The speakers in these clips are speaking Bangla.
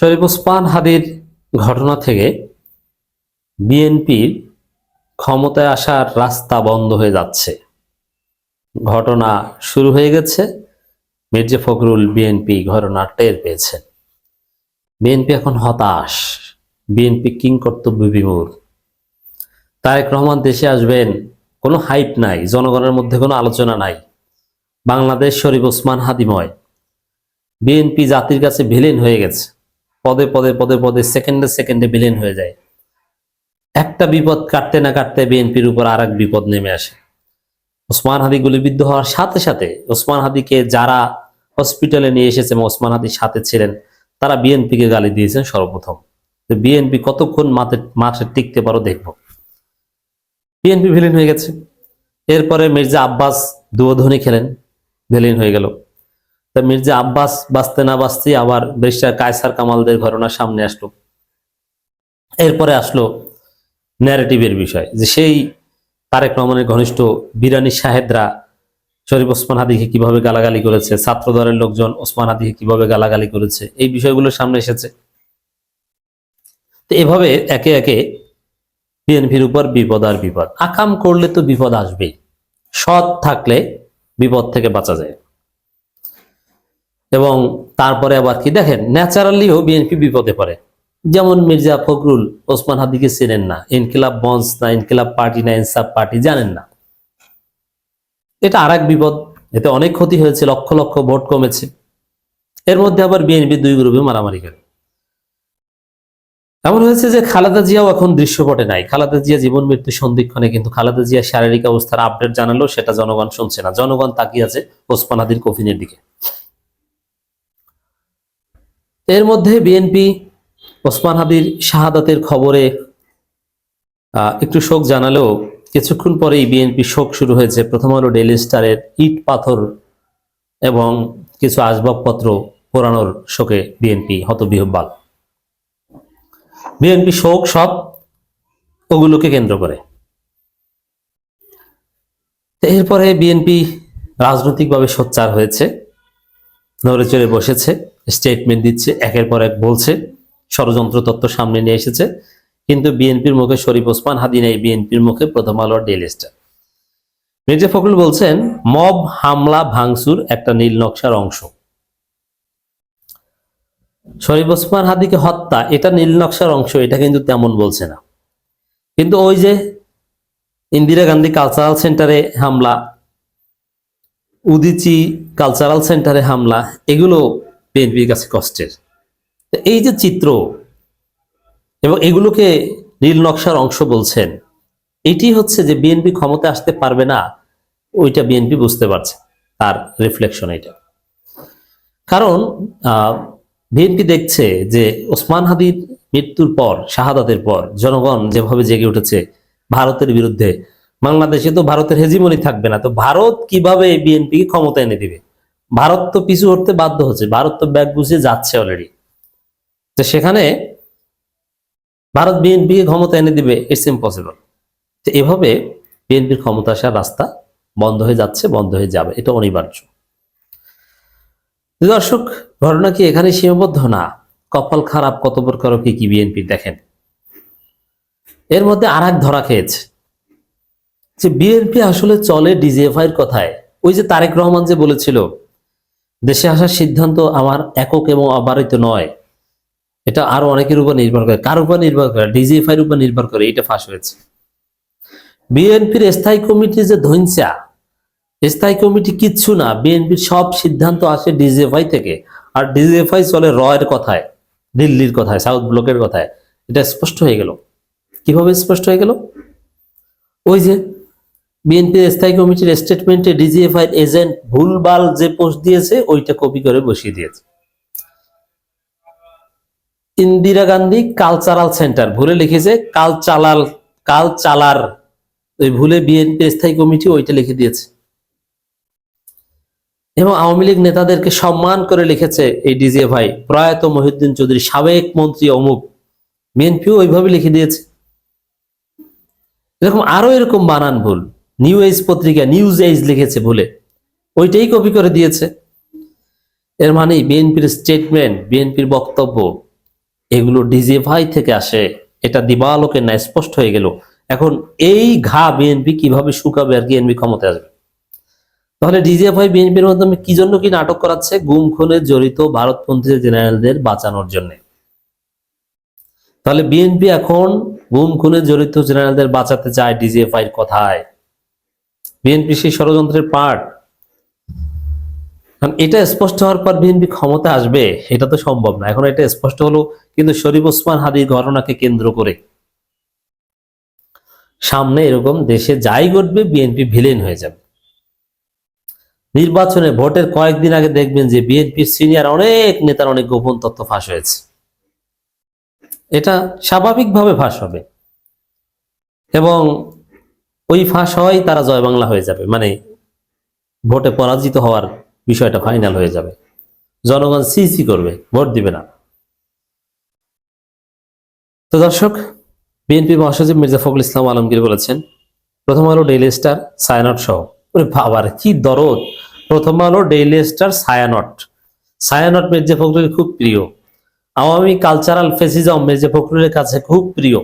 শরীফ ওসমান হাদির ঘটনা থেকে বিএনপির ক্ষমতায় আসার রাস্তা বন্ধ হয়ে যাচ্ছে। ঘটনা শুরু হয়ে গেছে। মির্জা ফখরুল বিএনপি ঘটনা টের পেয়েছেন। বিএনপি এখন হতাশ, বিএনপি কিংকর্তব্য বিমূঢ়। তারেক রহমান দেশে আসবেন, কোনো হাইপ নাই, জনগণের মধ্যে কোনো আলোচনা নাই। বাংলাদেশ শরীফ ওসমান হাদিময়। বিএনপি জাতির কাছে ভিলেন হয়ে গেছে। পদে পদে পদে পদে সেকেন্ডে সেকেন্ডে ভিলেন হয়ে যায়। একটা বিপদ কাটতে না কাটতে বিএনপির উপর আর এক বিপদ নেমে আসে। ওসমান হাদি গুলিবিদ্ধ হওয়ার সাথে সাথে ওসমান হাদিকে যারা হসপিটালে নিয়ে এসেছে এবং ওসমান হাদির সাথে ছিলেন তারা বিএনপিকে গালি দিয়েছেন সর্বপ্রথম। বিএনপি কতক্ষণ মাঠে টিকতে পারো দেখবো। বিএনপি ভিলেন হয়ে গেছে। এরপরে মির্জা আব্বাস দুয়োধনী খেলেন, ভিলেন হয়ে গেল। তা মির্জা আব্বাস বাঁচতে না বাঁচতে আবার ব্যারিস্টার কায়সার কামালদের ঘটনা সামনে আসলো। এরপরে আসলো ন্যারেটিভের বিষয়, যে সেই তারেক রহমানের ঘনিষ্ঠ বিরানি সাহেদরা শরীফ ওসমান হাদিকে কিভাবে গালাগালি করেছে, ছাত্র দলের লোকজন ওসমান হাদিকে কিভাবে গালাগালি করেছে, এই বিষয়গুলো সামনে এসেছে। তো এভাবে একে একে বিএনপির উপর বিপদ আর বিপদ। আকাম করলে তো বিপদ আসবেই, সৎ থাকলে বিপদ থেকে বাঁচা যায়। এবং তারপরে আবার কি দেখেন, ন্যাচারালিও বিএনপি বিপদে পড়ে। যেমন মির্জা ফখরুল ওসমান হাদিকে চেনেন না, ইনকিলাব মঞ্চ না, ইনকিলাব পার্টি না, ইনসাফ পার্টি জানেন না, এটা আর এক বিপদ। এতে অনেক ক্ষতি হয়েছে, লক্ষ লক্ষ ভোট কমেছে। এর মধ্যে আবার বিএনপি দুই গ্রুপে মারামারি করে। এমন হয়েছে যে খালেদা জিয়াও এখন দৃশ্যপটে নাই। খালেদা জিয়া জীবন মৃত্যু সন্ধিক্ষণে, কিন্তু খালেদা জিয়া শারীরিক অবস্থার আপডেট জানালো সেটা জনগণ শুনছে না। জনগণ তাকিয়ে আছে ওসমান হাদির কফিনের দিকে। এর মধ্যে বিএনপি ওসমান হাদির শাহাদাতের খবরে একটু শোক জানালেও কিছুক্ষণ পরেই বিএনপি শোক শুরু হয়েছে। প্রথম হলো ডেইলি স্টারের ইট পাথর এবং কিছু আসবাবপত্র পোড়ানোর শোকে বিএনপি হতবিহ্বল। বিএনপি শোক সব ওগুলোকে কেন্দ্র করে। এরপরে বিএনপি রাজনৈতিকভাবে সোচ্চার হয়েছে, নড়ে চড়ে বসেছে, স্টেটমেন্ট দিচ্ছে, একের পর এক বলছে, ষড়যন্ত্র তত্ত্ব সামনে নিয়ে এসেছে। কিন্তু বিএনপির মুখে শরীফ ওসমান হাদি নেই, বিএনপির মুখে প্রথম আলোর ডেইলি স্টার। মির্জা ফখরুল বলছেন মব হামলা ভাঙচুর একটা নীল নকশার অংশ। শরীফ ওসমান হাদিকে হত্যা এটা নীল নকশার অংশ, এটা কিন্তু তেমন বলছে না। কিন্তু ওই যে ইন্দিরা গান্ধী কালচারাল সেন্টারে হামলা, উদিচি কালচারাল সেন্টারে হামলা, এগুলো বিএনপির কাছে কষ্টের। এই যে চিত্র এবং এগুলোকে নীল নকশার অংশ বলছেন, এটি হচ্ছে যে বিএনপি ক্ষমতা আসতে পারবে না, ওইটা বিএনপি বুঝতে পারছে, তার রিফ্লেকশন এটা। কারণ বিএনপি দেখছে যে ওসমান হাদির মৃত্যুর পর, শাহাদাতের পর জনগণ যেভাবে জেগে উঠেছে ভারতের বিরুদ্ধে, বাংলাদেশে তো ভারতের হেজিমনি থাকবে না, তো ভারত কিভাবে বিএনপি ক্ষমতা এনে দিবে। ভারত তো পিছু হতে বাধ্য হচ্ছে, ভারত তো ব্যাগ গুছিয়ে যাচ্ছে অলরেডি। তো সেখানে ভারত বিএনপিকে ক্ষমতা এনে দিবে, ইটস ইম্পসিবল। তো এভাবে বিএনপির ক্ষমতা আসার রাস্তা বন্ধ হয়ে যাচ্ছে, বন্ধ হয়ে যাবে, এটা অনিবার্য। দর্শক, ঘটনা কি এখানে সীমাবদ্ধ না? কপাল খারাপ কত প্রকার কি বিএনপি দেখেন। এর মধ্যে আর এক ধরা খেয়েছে যে বিএনপি আসলে চলে ডিজিএফআই এর কথায়। ওই যে তারেক রহমান যে বলেছিল দেশে আসার সিদ্ধান্ত আমার একক এবং অবারিত নয়, এটা আরো অনেকের উপর নির্ভর করে। কার উপর নির্ভর করে? ডিজিএফআই এর উপর নির্ভর করে। এটা ফাঁস হয়েছে। বিএনপির স্থায়ী কমিটি যে ধৈঞ্চা, স্থায়ী কমিটি কিচ্ছু না, বিএনপির সব সিদ্ধান্ত আসে ডিজিএফআই থেকে। আর ডিজিএফআই চলে র এর কথায়, দিল্লির কথায়, সাউথ ব্লকের কথায়। এটা স্পষ্ট হয়ে গেল। কিভাবে স্পষ্ট হয়ে গেল? ওই যে বিএনপির স্থায়ী কমিটির স্টেটমেন্টে ডিজিএফআই এজেন্ট ভুলভাল যে পোস্ট দিয়েছে ওইটা কপি করে বসিয়ে দিয়েছে। ইন্দিরা গান্ধী কালচারাল সেন্টার ভুলে লিখেছে কালচালার, ওই ভুলে বিএনপি স্থায়ী কমিটি ওইটা লিখে দিয়েছে। এবং আওয়ামী লীগ নেতাদেরকে সম্মান করে লিখেছে এই ডিজিএফআই প্রয়াত মহিউদ্দিন চৌধুরী সাবেক মন্ত্রী অমুক, বিএনপিও ওইভাবে লিখে দিয়েছে। এরকম আরো এরকম বানান ভুল, নিউ এজ পত্রিকা নিউজ এজ লিখেছে ভুলে, ওইটাই কপি করে দিয়েছে। এর মানে বিএনপির স্টেটমেন্ট, বিএনপির বক্তব্য এগুলো ডিজিএফআই থেকে আসে, এটা দিবালোকে না স্পষ্ট হয়ে গেল। এখন এই ঘা বিএনপি কিভাবে শুকাবে আর বিএনপি ক্ষমতায় আসবে? তাহলে ডিজিএফআই বিএনপির মাধ্যমে কি জন্য কি নাটক করাচ্ছে? গুম খুনে জড়িত ভারতপন্থী জেনারেলদের বাঁচানোর জন্য। তাহলে বিএনপি এখন গুম খুনে জড়িত জেনারেলদের বাঁচাতে চায় ডিজিএফআই কথায়। বিএনপি সেই ষড়যন্ত্রের পার্ট। এটা স্পষ্ট হওয়ার পর বিএনপি ক্ষমতা আসবে এটা তো সম্ভব না। এখন এটা স্পষ্ট হলো, কিন্তু শরীফ ওসমান হাদির ঘটনাকে কেন্দ্র করে সামনে এরকম দেশে যাই ঘটবে বিএনপি ভিলেন হয়ে যাবে। নির্বাচনে ভোটের কয়েকদিন আগে দেখবেন যে বিএনপির সিনিয়র অনেক নেতার অনেক গোপন তথ্য ফাঁস হয়েছে। এটা স্বাভাবিকভাবে ফাঁস হবে এবং ওই ফাঁস হয় তারা জয় বাংলা হয়ে যাবে, মানে ভোটে পরাজিত হওয়ার বিষয়টা ফাইনাল হয়ে যাবে। জনগণ সিসি করবে, ভোট দিবে না। তো দর্শক, বিএনপি মহাসচিব মির্জা ফখরুল ইসলাম আলমগীর বলেছেন, প্রথম আলো, ডেইলি স্টার, ছায়ানট সহ, ওরে বাবার কি দরদ! প্রথম আলো, ডেইলি স্টার, ছায়ানট মির্জা ফখরুলের খুব প্রিয়। আওয়ামী কালচারাল ফেসিজম মির্জা ফখরুলের কাছে খুব প্রিয়।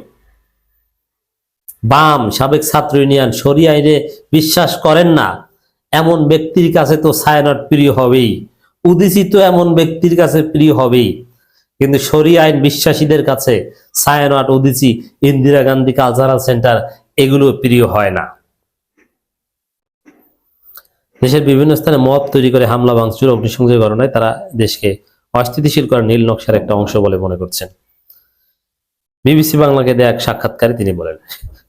বাম, সাবেক ছাত্র ইউনিয়ন, শরিয়া আইনে বিশ্বাস করেন না এমন ব্যক্তির কাছে তো ছায়ানট প্রিয় হবেই। উদিসি তো এমন ব্যক্তির কাছে প্রিয় হবেই, কিন্তু শরিয়া আইন বিশ্বাসীদের কাছে ছায়ানট, উদিসি, ইন্দিরা গান্ধী কালচারাল সেন্টার এগুলো প্রিয় হয় না। দেশের বিভিন্ন স্থানে মব তৈরি করে হামলা, ভাঙচুর, অগ্নিসংযোগের ঘটনায় তারা দেশকে অস্থিতিশীল করার নীল নকশার একটা অংশ বলে মনে করছেন। বিবিসি বাংলাকে দেয়া এক সাক্ষাৎকারে তিনি বলেন,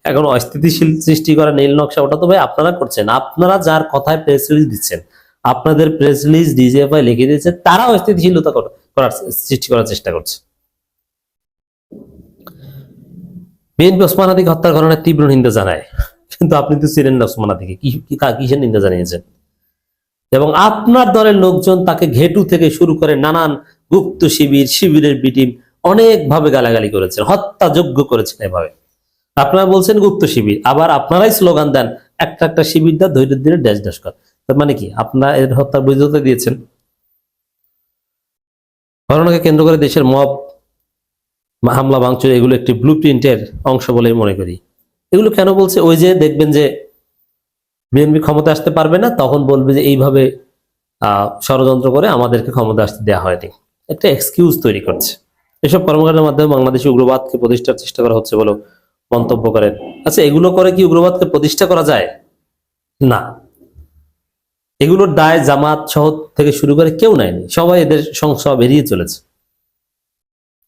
এখন অস্থিতিশীল সৃষ্টি করা নীল নকশা ওটা তো ভাই আপনারা করছেন। আপনারা যার কথায় প্রেস রিলিজ দিচ্ছেন, আপনাদের প্রেস রিলিজ ডিজিএফআই লিখে দিয়েছে, তারা অস্থিতিশীলতা করার সৃষ্টি করার চেষ্টা করছে। বিএনপি ওসমান হাদিকে হত্যার ঘটনায় তীব্র নিন্দা জানায়, কিন্তু আপনি তো ছিলেন না ওসমান হাদিকে, কিসের নিন্দা জানিয়েছেন? এবং আপনার দলের লোকজন তাকে ঘেটু থেকে শুরু করে নানান গুপ্ত শিবিরের বিটিম অনেকভাবে গালাগালি করেছেন, হত্যাযোগ্য করেছেন। এভাবে আপনারা বলছেন গুপ্ত শিবির, আবার আপনারাই স্লোগান দেন একটা একটা শিবির দা ধৈর্যের দিনে ড্যাশ ড্যাশ কর। তার মানে কি আপনারা এর হত্যার বৈধতা দিয়েছেন? ঘটনাকে কেন্দ্র করে দেশের মব, হামলা, ভাঙচুর এগুলো একটি ব্লু প্রিন্টের অংশ বলে মনে করি। এগুলো কেন বলছে? ওই যে দেখবেন যে বিএনপি ক্ষমতা আসতে পারবে না, তখন বলবে যে এইভাবে ষড়যন্ত্র করে আমাদেরকে ক্ষমতা আসতে দেওয়া হয়নি, একটা এক্সকিউজ তৈরি করছে। এসব কর্মকাণ্ডের মাধ্যমে বাংলাদেশে উগ্রবাদকে প্রতিষ্ঠার চেষ্টা করা হচ্ছে বলে মন্তব্য করেন। আচ্ছা, এগুলো করে কি উগ্রবাদকে প্রতিষ্ঠা করা যায়? না, এগুলোর দায় জামাত সহ থেকে শুরু করে কেউ নেয়নি, সবাই এদের সংসব এড়িয়ে চলেছে,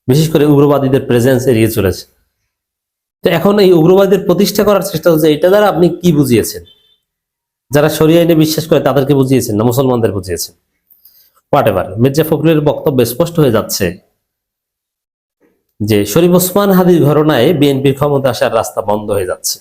বিশেষ করে উগ্রবাদীদের প্রেজেন্স এড়িয়ে চলেছে। তো এখন এই উগ্রবাদীদের প্রতিষ্ঠা করার চেষ্টা হচ্ছে। এটা দ্বারা আপনি কি বুঝিয়েছেন? যারা শরিয়া আইনে বিশ্বাস করে তাদেরকে বুঝিয়েছেন না মুসলমানদের বুঝিয়েছেন? হোয়াট এভার, মির্জা ফখরুলের বক্তব্য স্পষ্ট হয়ে যাচ্ছে যে শরীফ ওসমান হাদির ঘটনায় বিএনপির ক্ষমতা আসার রাস্তা বন্ধ হয়ে যাচ্ছে।